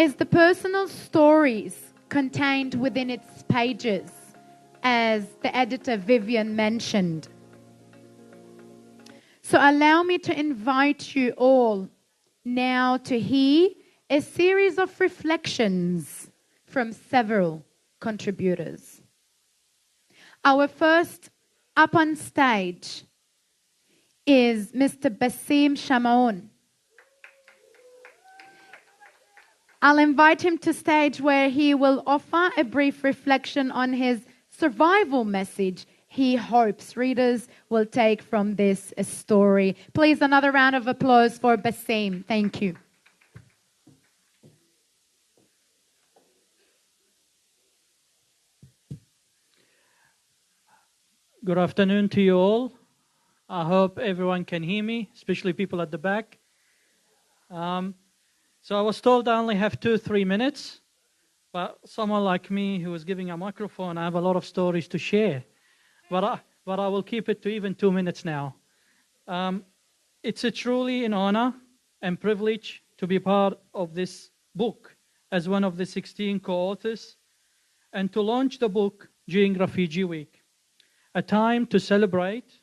is the personal stories contained within its pages, as the editor Vivianne mentioned. So allow me to invite you all now to hear a series of reflections from several contributors. Our first up on stage is Mr. Basim Shamaon. I'll invite him to stage where he will offer a brief reflection on his survival message he hopes readers will take from this story. Please, another round of applause for Basim. Thank you. Good afternoon to you all. I hope everyone can hear me, especially people at the back. So I was told I only have 2-3 minutes, but someone like me who is giving a microphone, I have a lot of stories to share. But I will keep it to even 2 minutes now. It's truly an honor and privilege to be part of this book as one of the 16 co-authors and to launch the book during Refugee Week. A time to celebrate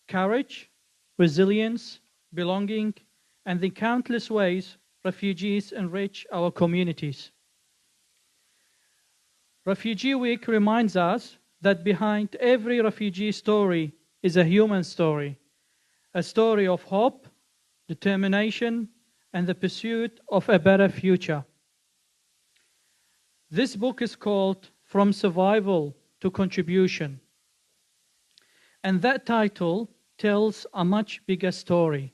courage, resilience, belonging, and the countless ways refugees enrich our communities. Refugee Week reminds us that behind every refugee story is a human story, a story of hope, determination, and the pursuit of a better future. This book is called From Survival to Contribution. And that title tells a much bigger story.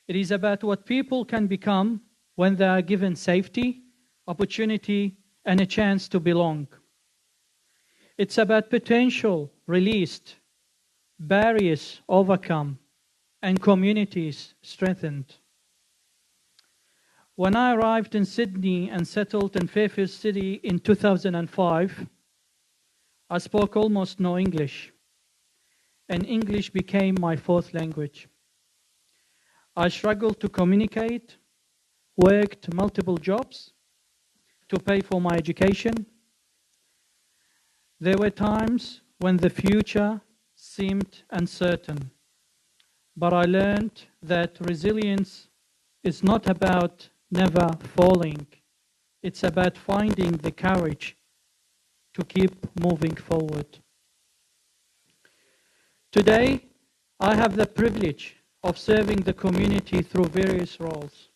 It is about what people can become when they are given safety, opportunity, and a chance to belong. It's about potential released, barriers overcome, and communities strengthened. When I arrived in Sydney and settled in Fairfield City in 2005, I spoke almost no English, and English became my fourth language. I struggled to communicate, worked multiple jobs to pay for my education. There were times when the future seemed uncertain, but I learned that resilience is not about never falling. It's about finding the courage to keep moving forward. Today, I have the privilege of serving the community through various roles.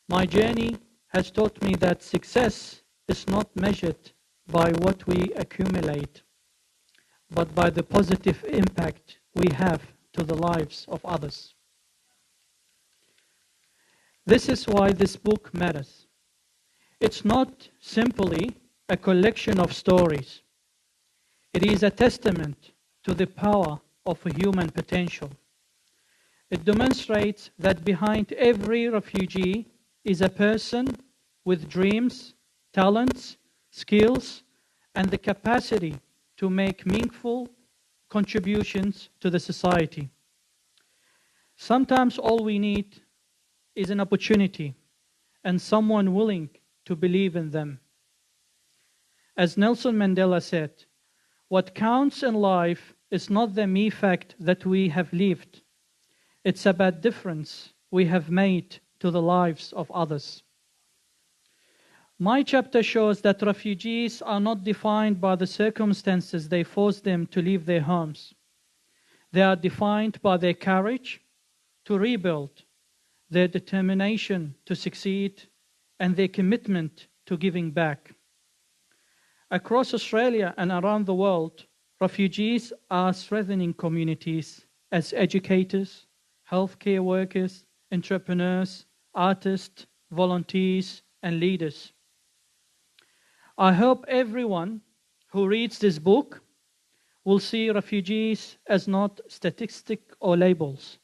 My journey has taught me that success is not measured by what we accumulate, but by the positive impact we have to the lives of others. This is why this book matters. It's not simply a collection of stories. It is a testament to the power of a human potential. It demonstrates that behind every refugee is a person with dreams, talents, skills, and the capacity to make meaningful contributions to the society. Sometimes all we need is an opportunity and someone willing to believe in them. As Nelson Mandela said, what counts in life is not the mere fact that we have lived. It's about difference we have made to the lives of others. My chapter shows that refugees are not defined by the circumstances they force them to leave their homes. They are defined by their courage to rebuild, their determination to succeed, and their commitment to giving back. Across Australia and around the world, refugees are strengthening communities as educators, healthcare workers, entrepreneurs, artists, volunteers, and leaders. I hope everyone who reads this book will see refugees as not statistics or labels,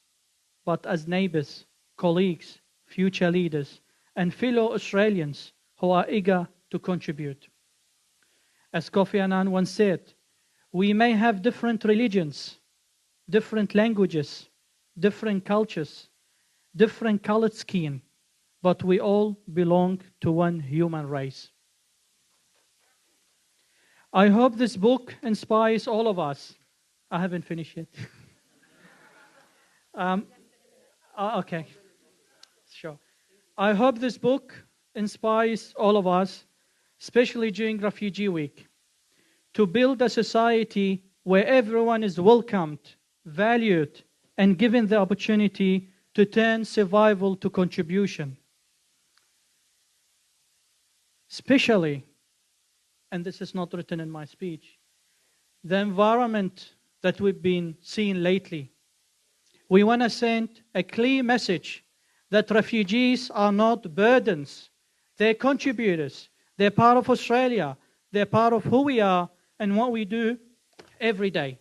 but as neighbors, colleagues, future leaders, and fellow Australians who are eager to contribute. As Kofi Annan once said, we may have different religions, different languages, different cultures, different colored skin, but we all belong to one human race. I hope this book inspires all of us. I haven't finished yet. um, okay, sure. I hope this book inspires all of us, especially during Refugee Week, to build a society where everyone is welcomed, valued, and given the opportunity to turn survival to contribution. Especially, and this is not written in my speech, the environment that we've been seeing lately. We want to send a clear message that refugees are not burdens. They're contributors. They're part of Australia. They're part of who we are and what we do every day.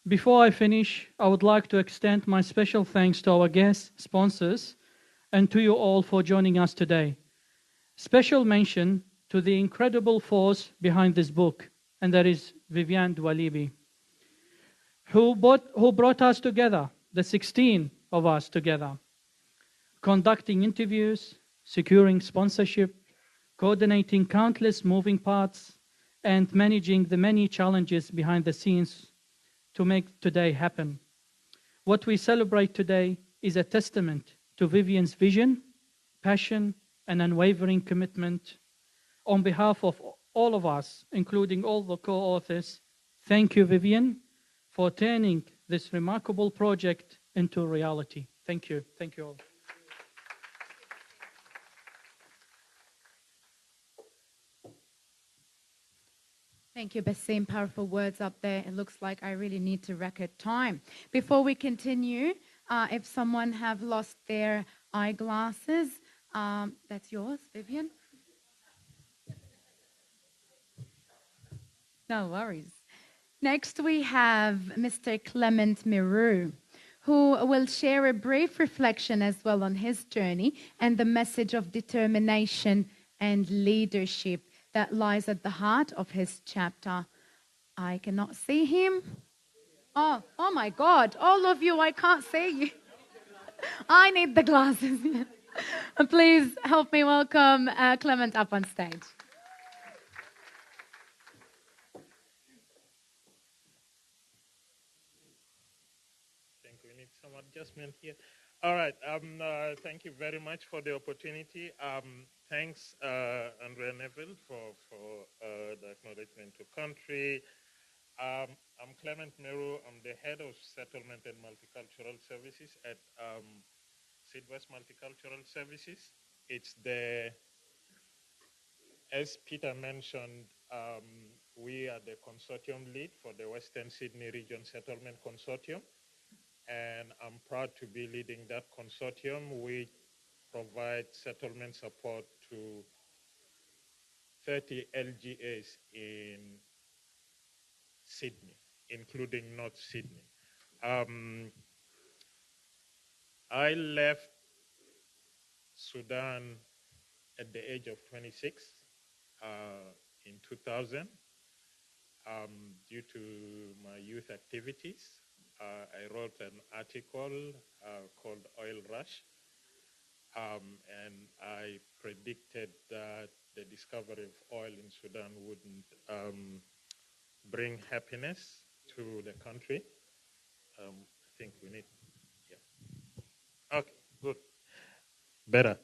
Before I finish, I would like to extend my special thanks to our guest sponsors and to you all for joining us today. Special mention to the incredible force behind this book, and that is Vivianne Dawalibi, who brought us together, the 16 of us together, conducting interviews, securing sponsorship, coordinating countless moving parts, and managing the many challenges behind the scenes to make today happen. What we celebrate today is a testament to Vivianne's vision, passion, and unwavering commitment. On behalf of all of us, including all the co-authors, thank you, Vivianne, for turning this remarkable project into reality. Thank you. Thank you all. Thank you, Basim. Powerful words up there. It looks like I really need to record time. Before we continue, if someone have lost their eyeglasses, that's yours, Vivianne. No worries. Next, we have Mr. Clement Miru, who will share a brief reflection as well on his journey and the message of determination and leadership that lies at the heart of his chapter. I cannot see him. Oh my God. All of you, I can't see you. I need the glasses. Please help me welcome Clement up on stage. We need some adjustment here. All right. Thank you very much for the opportunity. Thanks, Andrea Neville, for the acknowledgement to country. I'm Clement Meru. I'm the head of settlement and multicultural services at Sidwest Multicultural Services. It's as Peter mentioned, we are the consortium lead for the Western Sydney Region Settlement Consortium. And I'm proud to be leading that consortium. We provide settlement support to 30 LGAs in Sydney, including North Sydney. I left Sudan at the age of 26 in 2000 due to my youth activities. I wrote an article called Oil Rush, and I predicted that the discovery of oil in Sudan wouldn't bring happiness to the country. I think we need, yeah. Okay, good. Better.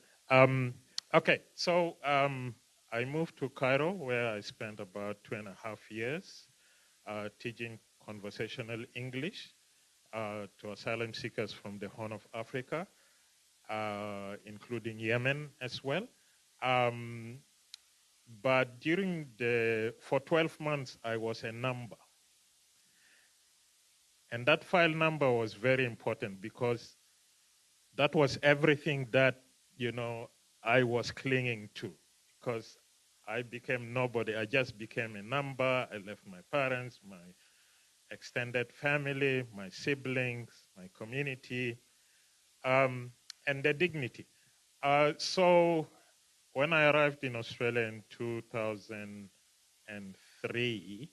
Okay, so I moved to Cairo, where I spent about 2.5 years teaching conversational English to asylum seekers from the Horn of Africa, including Yemen as well. But for 12 months, I was a number. And that file number was very important because that was everything that, I was clinging to, because I became nobody. I just became a number. I left my parents, my extended family, my siblings, my community, and the dignity. So when I arrived in Australia in 2003,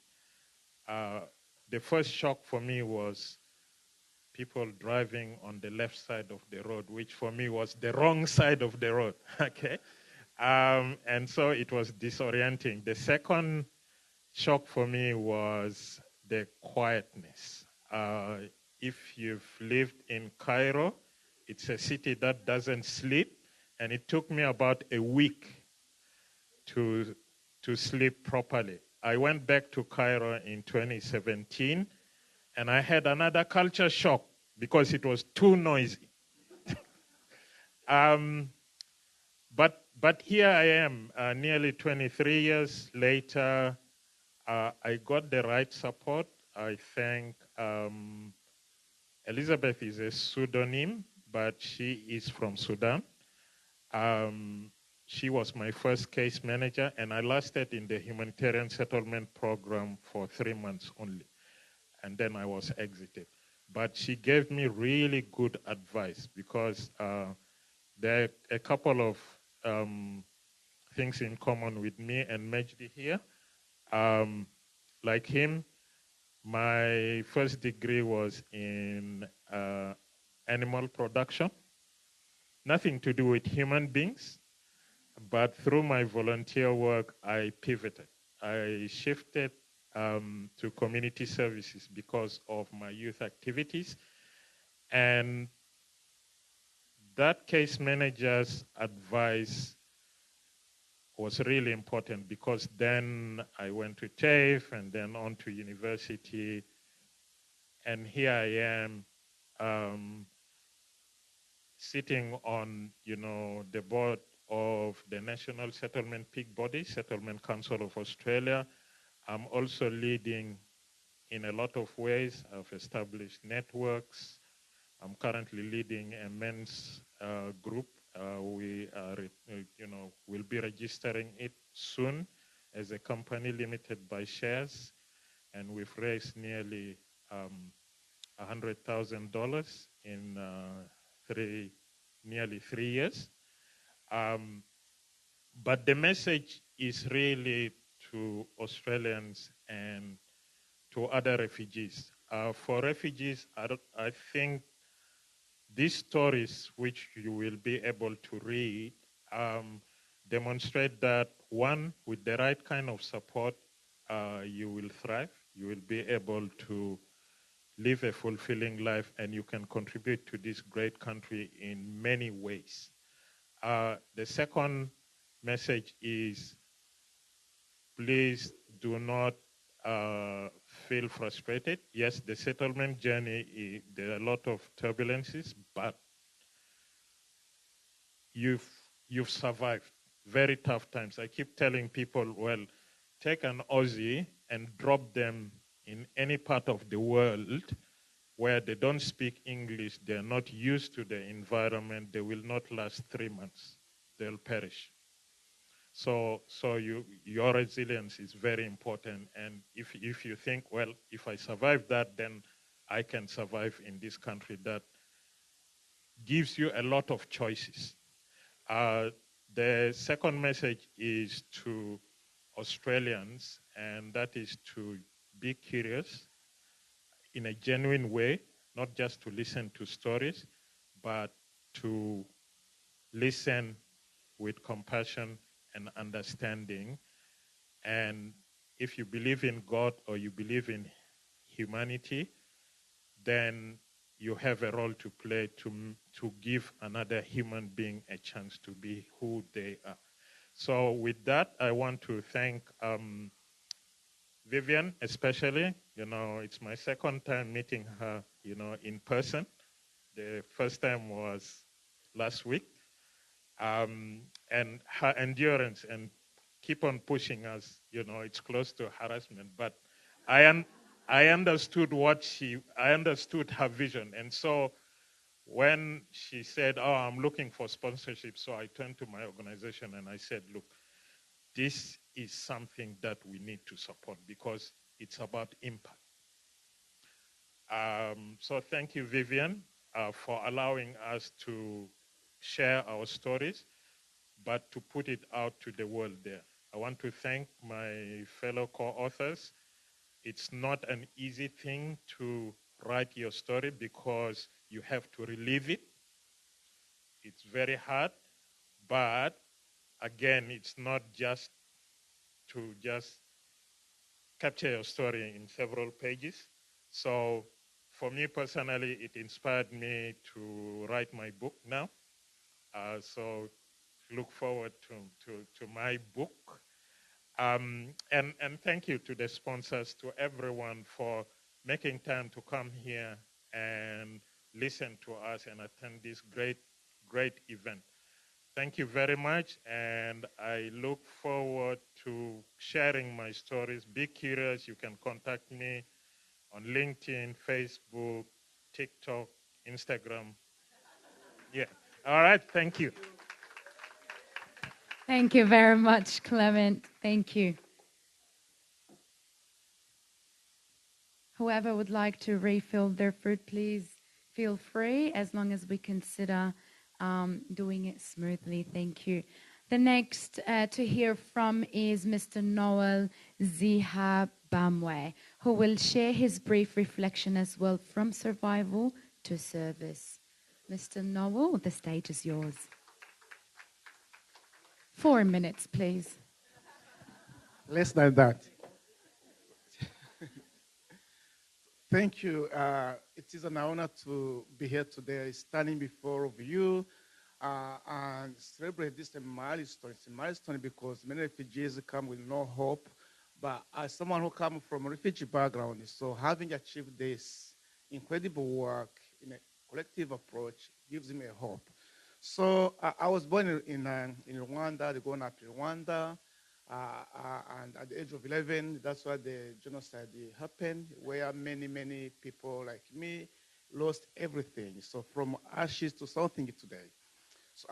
the first shock for me was people driving on the left side of the road, which for me was the wrong side of the road. Okay. And so it was disorienting. The second shock for me was the quietness. If you've lived in Cairo, it's a city that doesn't sleep, and it took me about a week to sleep properly. I went back to Cairo in 2017, and I had another culture shock because it was too noisy. But here I am, nearly 23 years later. I got the right support. I think Elizabeth is a pseudonym, but she is from Sudan. She was my first case manager, and I lasted in the humanitarian settlement program for 3 months only, and then I was exited. But she gave me really good advice because there are a couple of things in common with me and Majdi here. Like him, my first degree was in animal production, nothing to do with human beings, but through my volunteer work, I pivoted. I shifted to community services because of my youth activities. And that case manager's advice was really important because then I went to TAFE and then on to university. And here I am sitting on, the board of the National Settlement Peak Body, Settlement Council of Australia. I'm also leading in a lot of ways. I've established networks. I'm currently leading a men's group. We are, will be registering it soon as a company limited by shares, and we've raised nearly $100,000 in nearly 3 years. But the message is really to Australians and to other refugees. For refugees, I think these stories, which you will be able to read, demonstrate that, one, with the right kind of support, you will thrive. You will be able to live a fulfilling life, and you can contribute to this great country in many ways. The second message is, please do not feel frustrated. Yes, the settlement journey, there are a lot of turbulences, but you've survived very tough times. I keep telling people, well, take an Aussie and drop them in any part of the world where they don't speak English, they're not used to the environment, they will not last 3 months. They'll perish. So your resilience is very important. And if you think, well, if I survive that, then I can survive in this country that gives you a lot of choices. The second message is to Australians, and that is to be curious in a genuine way, not just to listen to stories, but to listen with compassion and understanding. And if you believe in God or you believe in humanity, then you have a role to play to give another human being a chance to be who they are. So with that, I want to thank Vivianne especially. It's my second time meeting her, in person. The first time was last week. And her endurance and keep on pushing us, it's close to harassment. But I understood I understood her vision. And so when she said, oh, I'm looking for sponsorship, so I turned to my organization and I said, look, this is something that we need to support because it's about impact. So thank you, Vivianne, for allowing us to share our stories, but to put it out to the world there. I want to thank my fellow co-authors. It's not an easy thing to write your story because you have to relive it. It's very hard, but again, it's not just to just capture your story in several pages. So for me personally, it inspired me to write my book now. So look forward to my book. And thank you to the sponsors, to everyone for making time to come here and listen to us and attend this great event. Thank you very much, and I look forward to sharing my stories. Be curious. You can contact me on LinkedIn, Facebook, TikTok, Instagram. Yeah. All right. Thank you. Thank you very much, Clement. Thank you. Whoever would like to refill their food, please feel free, as long as we consider doing it smoothly. Thank you. The next to hear from is Mr. Noel Zihabamwe, who will share his brief reflection as well from survival to service. Mr. Noel, the stage is yours. 4 minutes, please. Less than that. Thank you. It is an honor to be here today, standing before of you and celebrate this milestone. It's a milestone because many refugees come with no hope. But as someone who comes from a refugee background, so having achieved this incredible work in a collective approach gives me a hope. So I was born in Rwanda, growing up in Rwanda. And at the age of 11, that's why the genocide happened, where many people like me lost everything. So from ashes to something today. So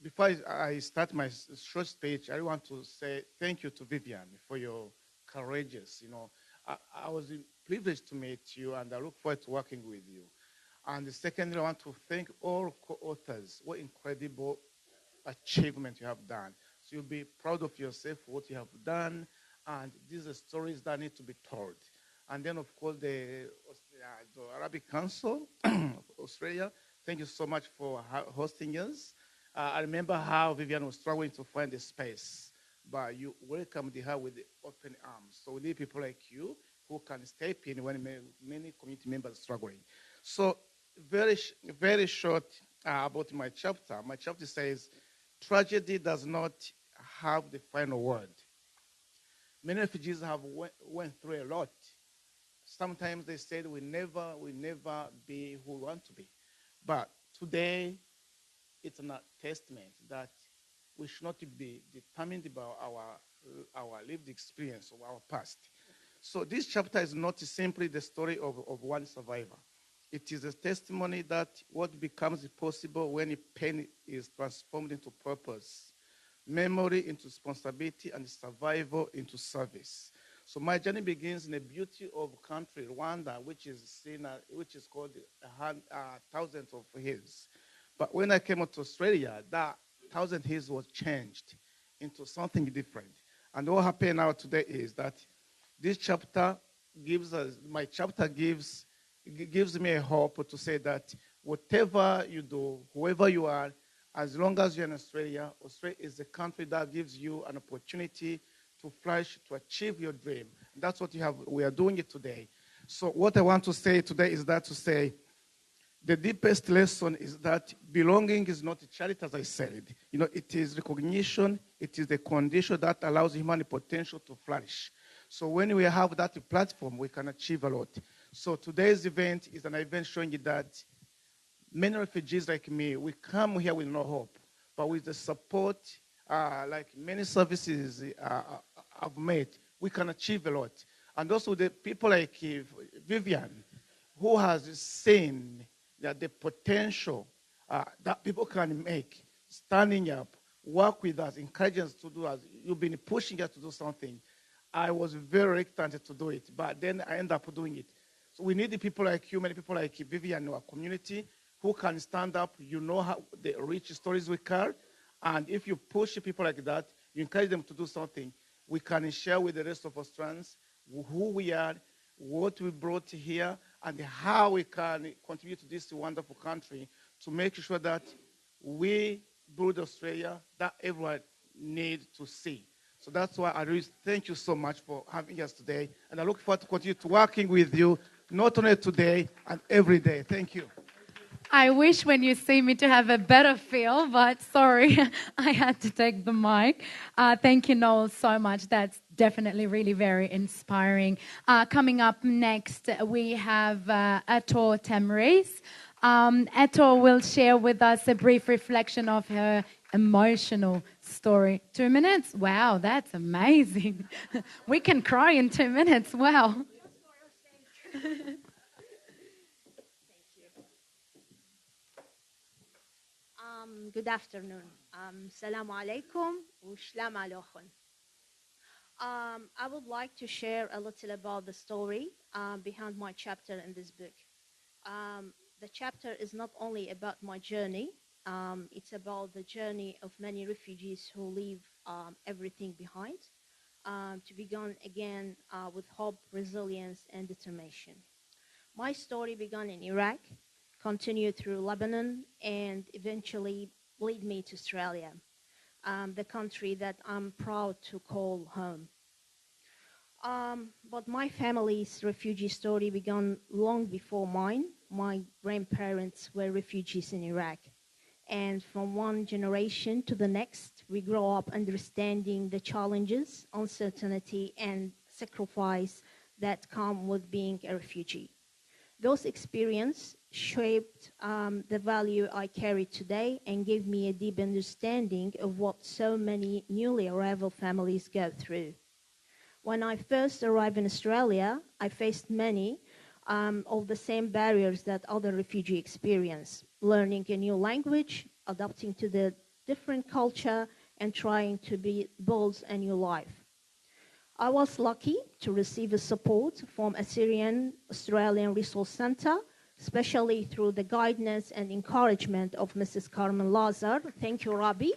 before I start my short speech, I want to say thank you to Vivianne for your courageous. I was privileged to meet you, and I look forward to working with you. And secondly, I want to thank all co-authors. What incredible achievement you have done. So you'll be proud of yourself, what you have done, and these are stories that need to be told. And then, of course, the Arabic Council of Australia, thank you so much for hosting us. I remember how Vivianne was struggling to find a space, but you welcomed her with open arms. So we need people like you who can step in when many community members are struggling. So very short about my chapter. My chapter says, tragedy does not have the final word. Many refugees have went through a lot. Sometimes they said we never be who we want to be. But today, it's a testament that we should not be determined about our lived experience of our past. So this chapter is not simply the story of one survivor. It is a testimony that what becomes possible when pain is transformed into purpose, memory into responsibility, and survival into service. So my journey begins in the beauty of country, Rwanda, which is called thousands of hills. But when I came to Australia, that thousand hills was changed into something different. And what happened now today is that this chapter my chapter gives me a hope to say that whatever you do, whoever you are, as long as you're in Australia, Australia is the country that gives you an opportunity to flourish, to achieve your dream. That's what we are doing it today. So what I want to say today is that to say, the deepest lesson is that belonging is not a charity, as I said. It is recognition. It is the condition that allows human potential to flourish. So when we have that platform, we can achieve a lot. So today's event is an event showing you that many refugees like me, we come here with no hope, but with the support, like many services have made, we can achieve a lot. And also the people like Vivianne, who has seen that the potential that people can make, standing up, work with us, encouraging us to do as you've been pushing us to do something. I was very reluctant to do it, but then I ended up doing it. So we need people like you, many people like Vivianne in our community who can stand up. You know how the rich stories we carry, and if you push people like that, you encourage them to do something. We can share with the rest of Australians who we are, what we brought here, and how we can contribute to this wonderful country to make sure that we build Australia that everyone needs to see. So that's why I really thank you so much for having us today. And I look forward to continue to working with you, not only today and every day. Thank you. I wish when you see me to have a better feel, but sorry, I had to take the mic. Thank you, Noel, so much. That's definitely really very inspiring. Coming up next, we have Ator Tamris. Ator will share with us a brief reflection of her emotional story. 2 minutes? Wow, that's amazing. We can cry in 2 minutes. Wow. Good afternoon. Salaam alaikum wa shlam alaikum. I would like to share a little about the story behind my chapter in this book. The chapter is not only about my journey, it's about the journey of many refugees who leave everything behind to begin again with hope, resilience, and determination. My story began in Iraq, continued through Lebanon, and eventually led me to Australia, the country that I'm proud to call home. But my family's refugee story began long before mine. My grandparents were refugees in Iraq. And from one generation to the next, we grow up understanding the challenges, uncertainty, and sacrifice that come with being a refugee. Those experiences shaped the value I carry today and gave me a deep understanding of what so many newly arrival families go through. When I first arrived in Australia, I faced many of the same barriers that other refugees experience: learning a new language, adapting to the different culture, and trying to build a new life. I was lucky to receive a support from a Syrian Australian Resource Centre, especially through the guidance and encouragement of Mrs. Carmen Lazar. Thank you, Rabbi.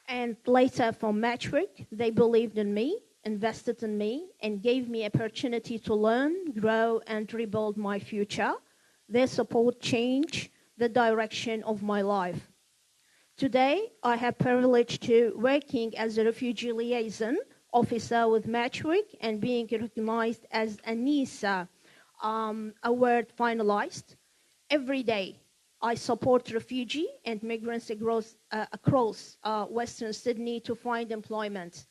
And later from Matchwork, they believed in me, invested in me, and gave me opportunity to learn, grow, and rebuild my future. Their support changed the direction of my life. Today, I have privilege to working as a refugee liaison officer with Matchwork and being recognized as a NISA award finalist. Every day, I support refugees and migrants across Western Sydney to find employment,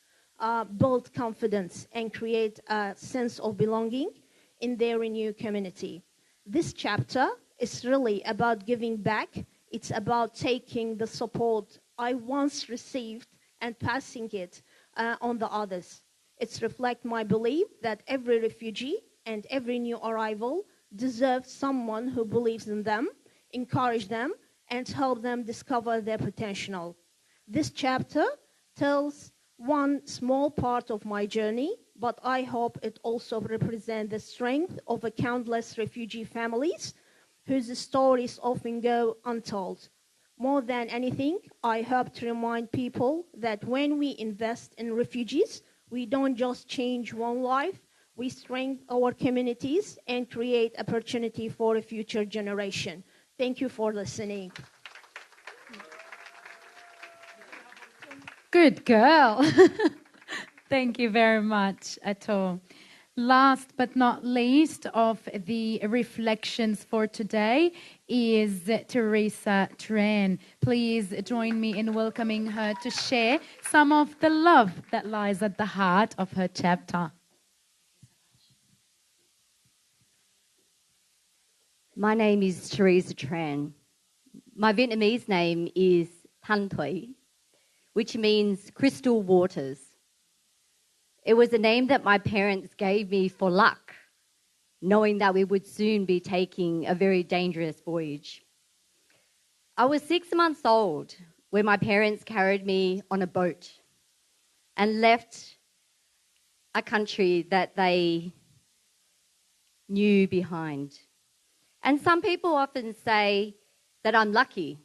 build confidence, and create a sense of belonging in their new community. This chapter is really about giving back. It's about taking the support I once received and passing it on the others. It reflects my belief that every refugee and every new arrival deserves someone who believes in them, encourage them, and help them discover their potential. This chapter tells one small part of my journey, but I hope it also represents the strength of countless refugee families whose stories often go untold. More than anything, I hope to remind people that when we invest in refugees, we don't just change one life, we strengthen our communities and create opportunity for a future generation. Thank you for listening. Good girl. Thank you very much, Ator. Last but not least of the reflections for today is Teresa Tran. Please join me in welcoming her to share some of the love that lies at the heart of her chapter. My name is Teresa Tran. My Vietnamese name is Thanh Thủy, which means crystal waters. It was a name that my parents gave me for luck, knowing that we would soon be taking a very dangerous voyage. I was 6 months old when my parents carried me on a boat and left a country that they knew behind. And some people often say that I'm lucky,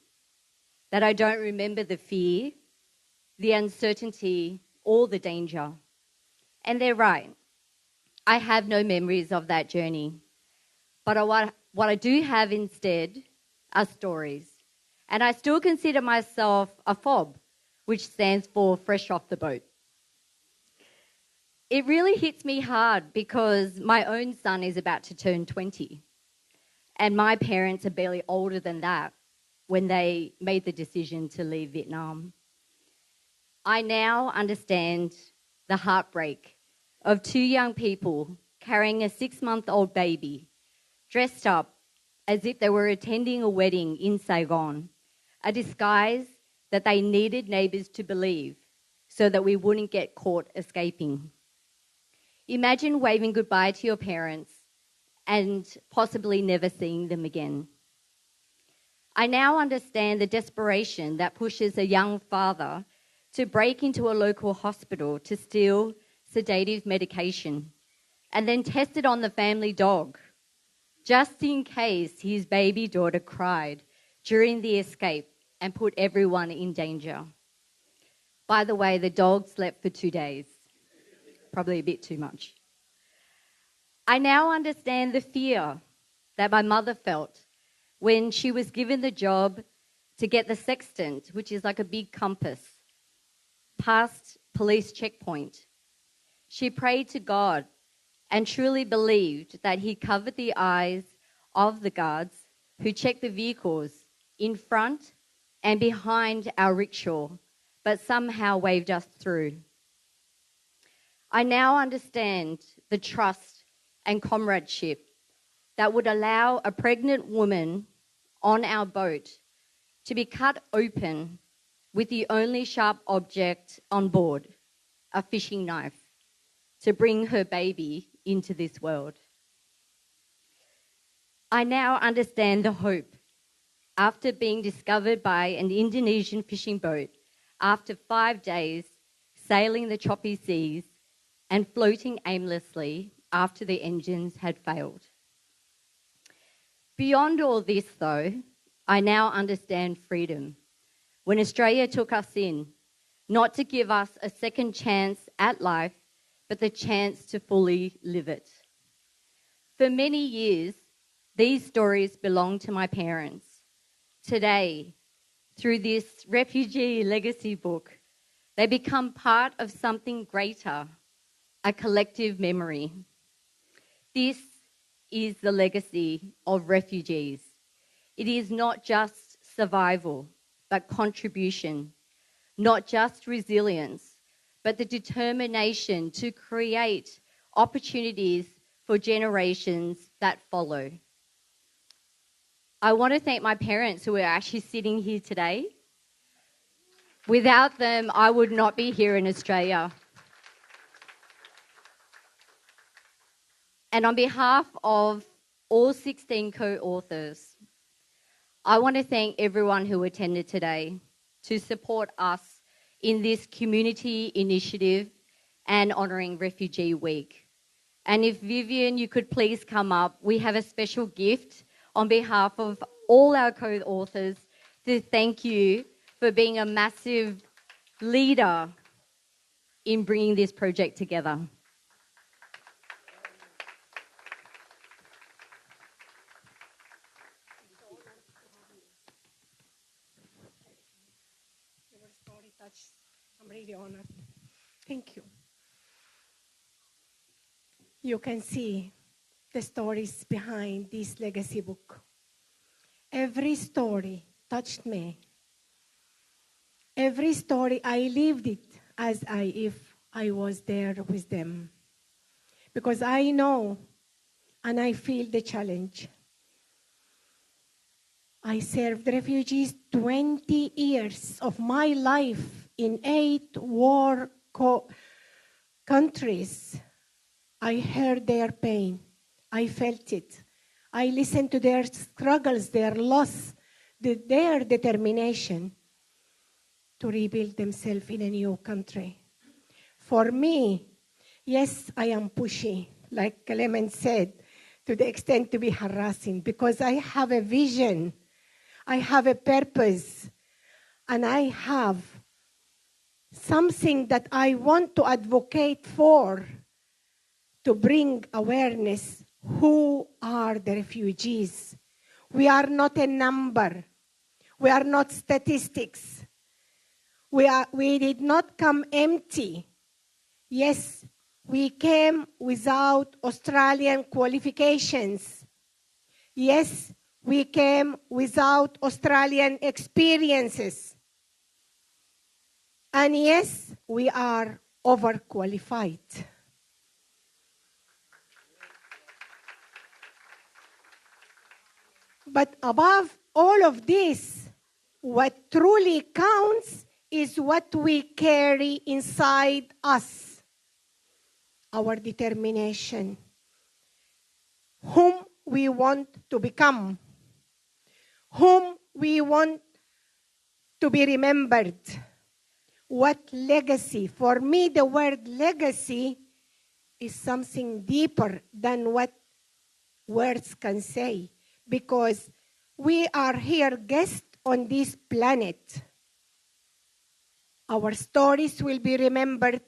that I don't remember the fear, the uncertainty, or the danger. And they're right. I have no memories of that journey. But what I do have instead are stories. And I still consider myself a FOB, which stands for fresh off the boat. It really hits me hard because my own son is about to turn 20. And my parents are barely older than that when they made the decision to leave Vietnam. I now understand the heartbreak of two young people carrying a 6-month-old baby, dressed up as if they were attending a wedding in Saigon, a disguise that they needed neighbours to believe so that we wouldn't get caught escaping. Imagine waving goodbye to your parents and possibly never seeing them again. I now understand the desperation that pushes a young father to break into a local hospital to steal sedative medication and then test it on the family dog, just in case his baby daughter cried during the escape and put everyone in danger. By the way, the dog slept for 2 days, probably a bit too much. I now understand the fear that my mother felt when she was given the job to get the sextant, which is like a big compass, past police checkpoint. She prayed to God and truly believed that he covered the eyes of the guards who checked the vehicles in front and behind our rickshaw, but somehow waved us through. I now understand the trust and comradeship that would allow a pregnant woman on our boat to be cut open with the only sharp object on board, a fishing knife, to bring her baby into this world. I now understand the hope after being discovered by an Indonesian fishing boat after 5 days sailing the choppy seas and floating aimlessly after the engines had failed. Beyond all this, though, I now understand freedom. When Australia took us in, not to give us a second chance at life, but the chance to fully live it. For many years, these stories belonged to my parents. Today, through this refugee legacy book, they become part of something greater, a collective memory. This is the legacy of refugees. It is not just survival, but contribution, not just resilience, but the determination to create opportunities for generations that follow. I want to thank my parents who are actually sitting here today. Without them, I would not be here in Australia. And on behalf of all 16 co-authors, I want to thank everyone who attended today to support us in this community initiative and honouring Refugee Week. And if Vivianne, you could please come up, we have a special gift on behalf of all our co-authors to thank you for being a massive leader in bringing this project together. Your story touched. I'm really honored. Thank you. You can see the stories behind this legacy book. Every story touched me. Every story, I lived it as if I was there with them. Because I know and I feel the challenge. I served refugees 20 years of my life in 8 war countries. I heard their pain. I felt it. I listened to their struggles, their loss, their determination to rebuild themselves in a new country. For me, yes, I am pushy, like Clement said, to the extent to be harassing, because I have a vision, I have a purpose, and I have something that I want to advocate for, to bring awareness. Who are the refugees? We are not a number. We are not statistics. We did not come empty. Yes, we came without Australian qualifications. Yes, we came without Australian experiences. And yes, we are overqualified. But above all of this, what truly counts is what we carry inside us, our determination, whom we want to become, whom we want to be remembered, what legacy. For me, the word legacy is something deeper than what words can say, because we are here guests on this planet. Our stories will be remembered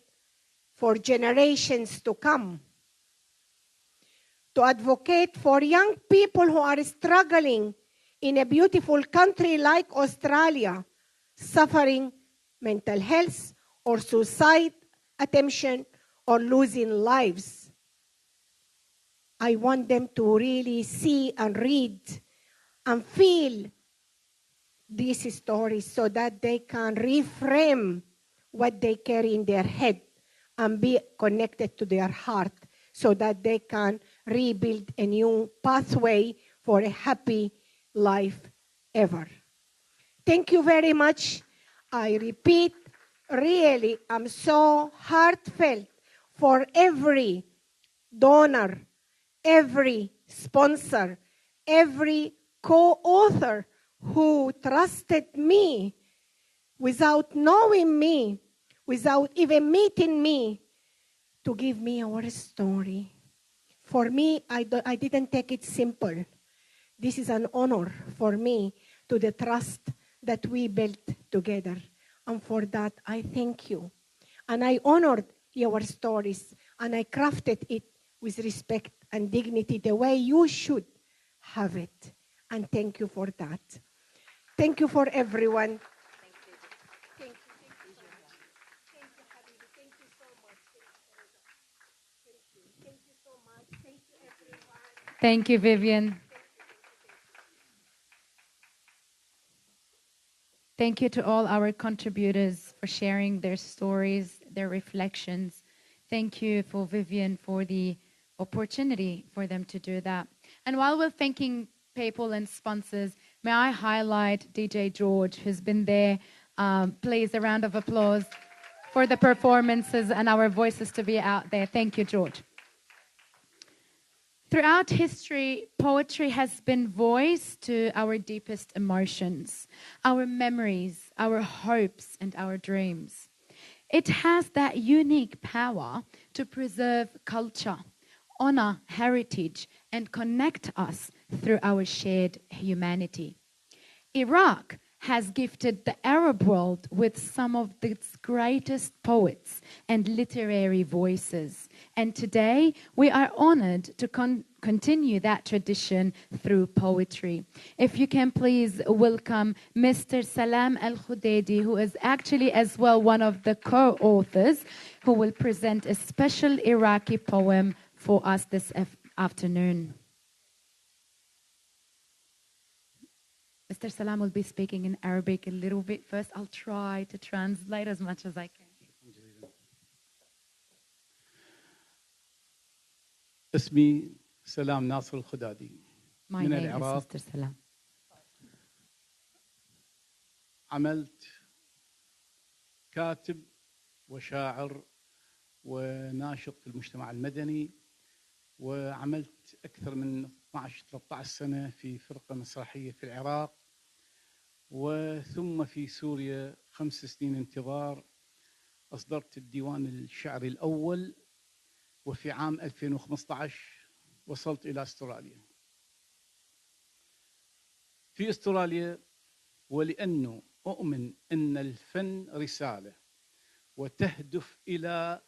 for generations to come. To advocate for young people who are struggling in a beautiful country like Australia, suffering mental health or suicide attention or losing lives. I want them to really see and read and feel these stories so that they can reframe what they carry in their head and be connected to their heart so that they can rebuild a new pathway for a happy life ever. Thank you very much. I repeat, really, I'm so heartfelt for every donor, every sponsor, every co-author who trusted me without knowing me, without even meeting me, to give me our story. For me, I didn't take it simple. This is an honor for me to the trust that we built together. And for that, I thank you. And I honored your stories, and I crafted it with respect and dignity the way you should have it. And thank you for that. Thank you for everyone. Thank you. Thank you so much. Thank you, Habibi. Thank you so much. Thank you. Thank you so much. Thank you, everyone. Thank you, Vivian. Thank you to all our contributors for sharing their stories, their reflections. Thank you for Vivian for the opportunity for them to do that. And while we're thanking people and sponsors, may I highlight DJ George, who's been there. Please, a round of applause for the performances and our voices to be out there. Thank you, George. Throughout history, poetry has been voice to our deepest emotions, our memories, our hopes, and our dreams. It has that unique power to preserve culture, honor heritage, and connect us through our shared humanity. Iraq has gifted the Arab world with some of its greatest poets and literary voices. And today, we are honored to continue that tradition through poetry. If you can please welcome Mr. Salam Al-Khudaidi, who is actually as well one of the co-authors, who will present a special Iraqi poem for us this afternoon. Mr. Salam will be speaking in Arabic a little bit first. I'll try to translate as much as I can. اسمي سلام ناصر الخدادي My من name العراق. is Mr. Salam. عملت كاتب وشاعر وناشط في المجتمع المدني، وعملت أكثر من 12-13 سنة في فرقة مسرحية في العراق، وثم في سوريا 5 سنين انتظار. أصدرت الديوان الشعري الأول، وفي عام 2015 وصلت إلى أستراليا. في أستراليا ولأنه أؤمن أن الفن رسالة، وتهدف إلى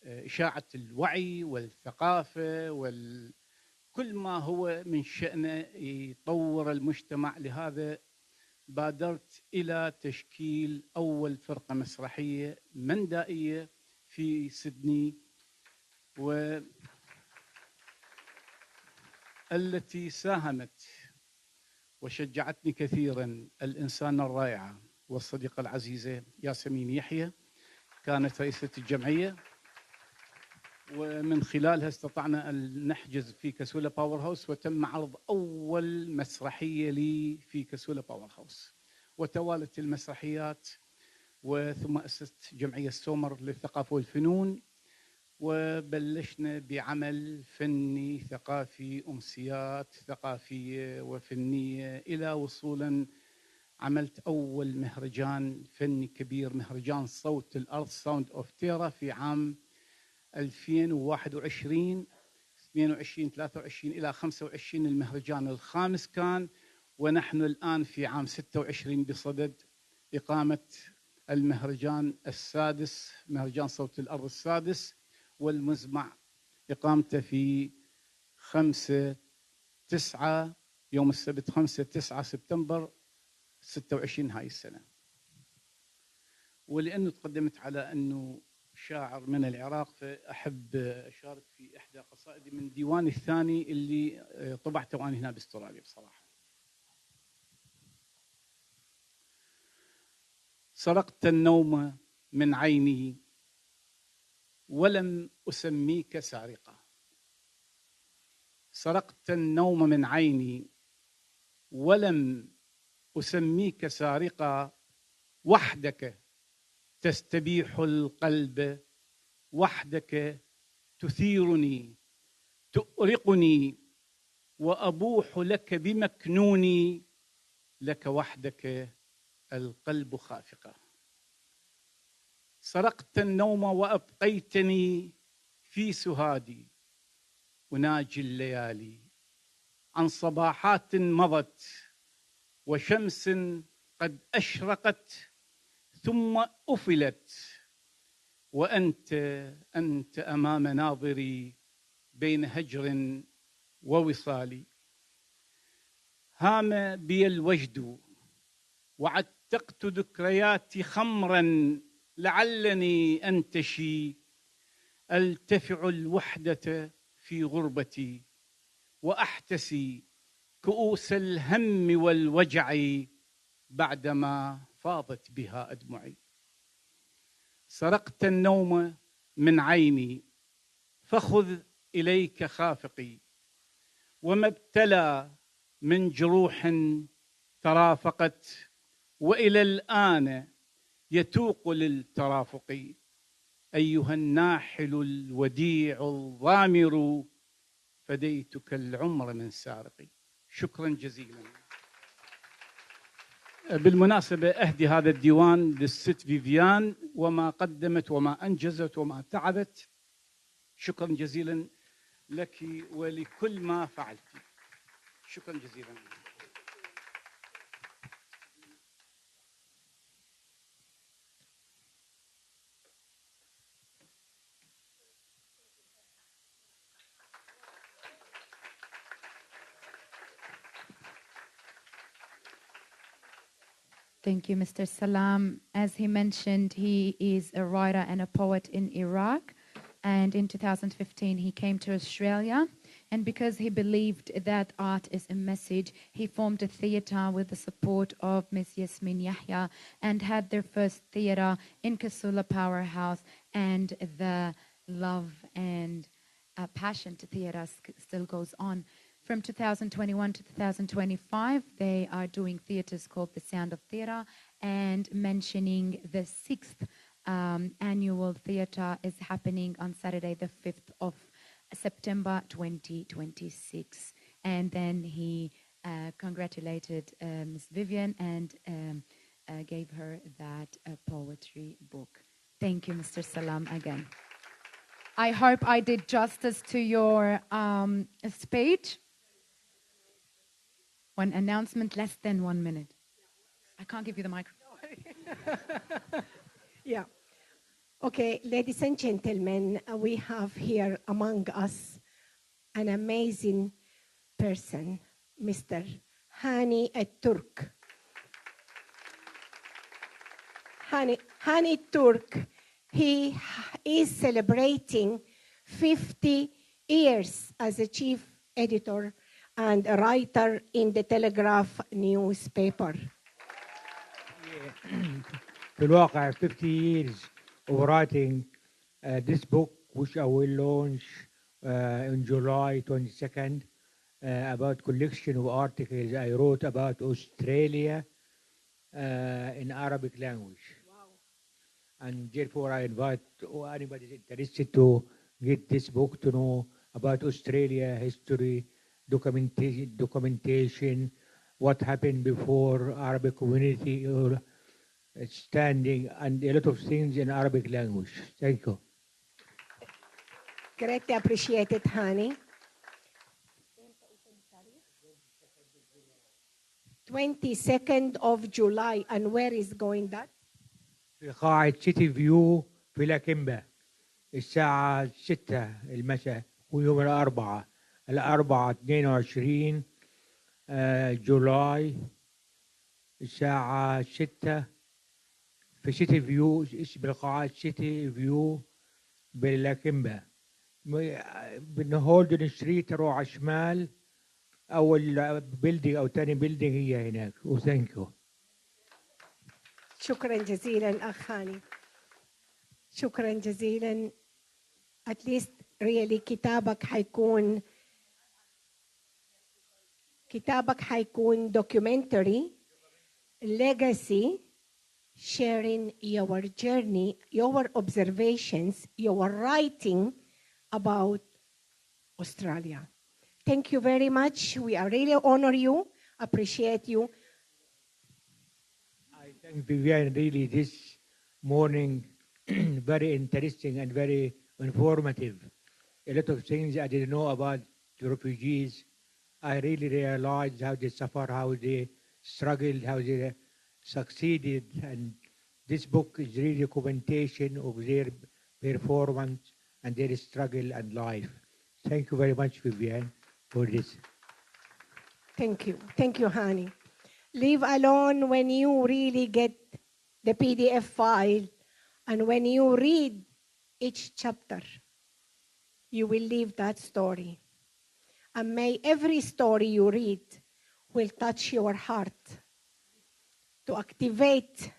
إشاعة الوعي والثقافة كل ما هو من شأنه يطور المجتمع. لهذا بادرت إلى تشكيل أول فرقة مسرحية مندائية في سيدني، والتي ساهمت وشجعتني كثيرا الإنسانة الرائعة والصديقة العزيزة ياسمين يحيى، كانت رئيسة الجمعية، ومن خلالها استطعنا أن نحجز في كسولة باور هاوس، وتم عرض أول مسرحية لي في كسولة باور هاوس، وتوالت المسرحيات، وثم أسست جمعية سومر للثقافة والفنون، وبلشنا بعمل فني ثقافي، أمسيات ثقافية وفنية، إلى وصولا عملت أول مهرجان فني كبير، مهرجان صوت الأرض ساوند أوف تيرا، في عام 2021 22 23 إلى 25. المهرجان الخامس كان، ونحن الآن في عام 26 بصدد إقامة المهرجان السادس، مهرجان صوت الأرض السادس، والمزمع إقامته في 5/9 يوم السبت 5/9 سبتمبر 26 هاي السنة. ولأنه تقدمت على أنه شاعر من العراق، فأحب أشارك في إحدى قصائدي من ديواني الثاني اللي طبعته وأنا هنا باستراليا بصراحة. سرقت النوم من عيني ولم أسميك سارقة، سرقت النوم من عيني ولم أسميك سارقة، وحدك تستبيح القلب، وحدك تثيرني تؤرقني، وأبوح لك بمكنوني، لك وحدك القلب خافقة. سرقت النوم وأبقيتني في سهادي، أناجي الليالي عن صباحات مضت وشمس قد أشرقت ثم أفلت، وأنت أمام ناظري بين هجر ووصال. هام بي الوجد وعتقت ذكرياتي خمرا، لعلني أنتشي ألتفع الوحدة في غربتي، وأحتسي كؤوس الهم والوجع بعدما فاضت بها أدمعي. سرقت النوم من عيني فخذ إليك خافقي، وما ابتلى من جروح ترافقت، وإلى الآن يتوق للترافق. أيها الناحل الوديع الضامر، فديتك العمر من سارقي. شكرا جزيلا. بالمناسبة أهدي هذا الديوان للست فيفيان، وما قدمت وما أنجزت وما تعبت. شكرا جزيلا لك ولكل ما فعلت. شكرا جزيلا. Thank you, Mr. Salam. As he mentioned, he is a writer and a poet in Iraq. And in 2015, he came to Australia. And because he believed that art is a message, he formed a theatre with the support of Miss Yasmin Yahya and had their first theatre in Casula Powerhouse. And the love and passion to theatre still goes on. From 2021 to 2025, they are doing theatres called The Sound of Theatre, and mentioning the 6th annual theatre is happening on Saturday, the 5th of September 2026. And then he congratulated Ms. Vivian and gave her that poetry book. Thank you, Mr. Salam, again. I hope I did justice to your speech. One announcement, less than 1 minute. I can't give you the microphone. Yeah. Okay, ladies and gentlemen, we have here among us an amazing person, Mr. Hani Turk. Hani Turk, he is celebrating 50 years as a chief editor and a writer in the Telegraph newspaper. في الواقع 50 years of writing this book, which I will launch in July 22nd, about collection of articles I wrote about Australia in Arabic language. Wow. And therefore I invite anybody interested to get this book to know about Australia history, documentation, what happened before Arabic community or standing, and a lot of things in Arabic language. Thank you. Greatly appreciated, Hani. 22nd of July, and where is going that? في قاعة سيتي فيو في لاكمبا الساعة 6 المساء ويوم الأربعاء 22 جولاي الساعة 6 في سيتي فيو، اسم القاعة سيتي فيو بلاكمبا. بنهولدن ستريت روح على الشمال، أول بيلدينج أو تاني بيلدينج هي هناك. وثانك يو. شكرا جزيلا أخ هاني. شكرا جزيلا. At least really كتابك حيكون documentary, legacy, sharing your journey, your observations, your writing about Australia. Thank you very much. We are really honor you, appreciate you. I thank Vivianne really this morning, very interesting and very informative. A lot of things I didn't know about the refugees. I really realized how they suffer, how they struggled, how they succeeded. And this book is really documentation of their performance and their struggle and life. Thank you very much, Vivianne, for this. Thank you. Thank you, Hani. Leave alone when you really get the PDF file and when you read each chapter, you will leave that story. And may every story you read will touch your heart to activate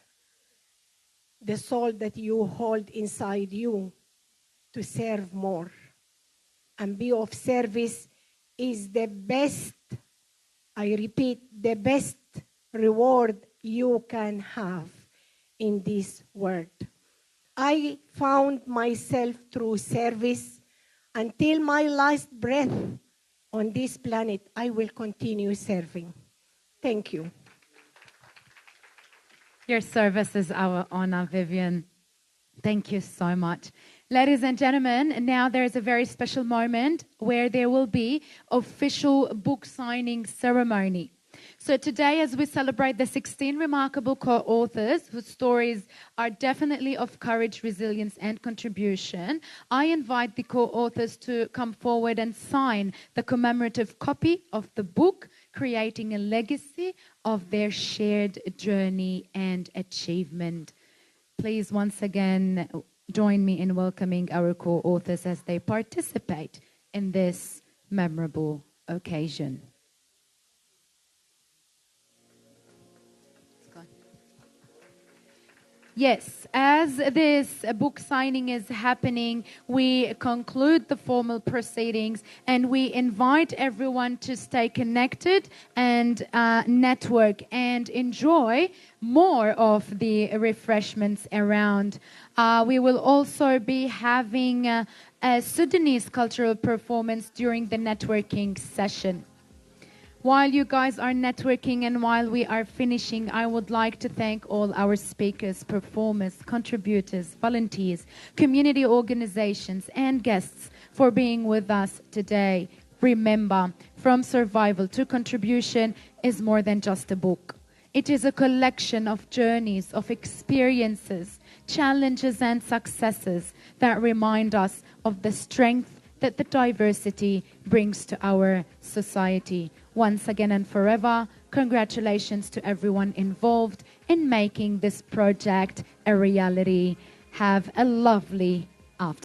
the soul that you hold inside you to serve more. And be of service is the best, I repeat, the best reward you can have in this world. I found myself through service until my last breath on this planet. I will continue serving. Thank you. Your service is our honor, Vivianne. Thank you so much. Ladies and gentlemen, now there is a very special moment where there will be official book signing ceremony. So today, as we celebrate the 16 remarkable co-authors whose stories are definitely of courage, resilience, and contribution, I invite the co-authors to come forward and sign the commemorative copy of the book, creating a legacy of their shared journey and achievement. Please, once again, join me in welcoming our co-authors as they participate in this memorable occasion. Yes, as this book signing is happening, we conclude the formal proceedings and we invite everyone to stay connected and network and enjoy more of the refreshments around. We will also be having a Sudanese cultural performance during the networking session. While you guys are networking and while we are finishing, I would like to thank all our speakers, performers, contributors, volunteers, community organizations, and guests for being with us today. Remember, From Survival to Contribution is more than just a book. It is a collection of journeys, of experiences, challenges and successes that remind us of the strength that the diversity brings to our society. Once again and forever, congratulations to everyone involved in making this project a reality. Have a lovely afternoon.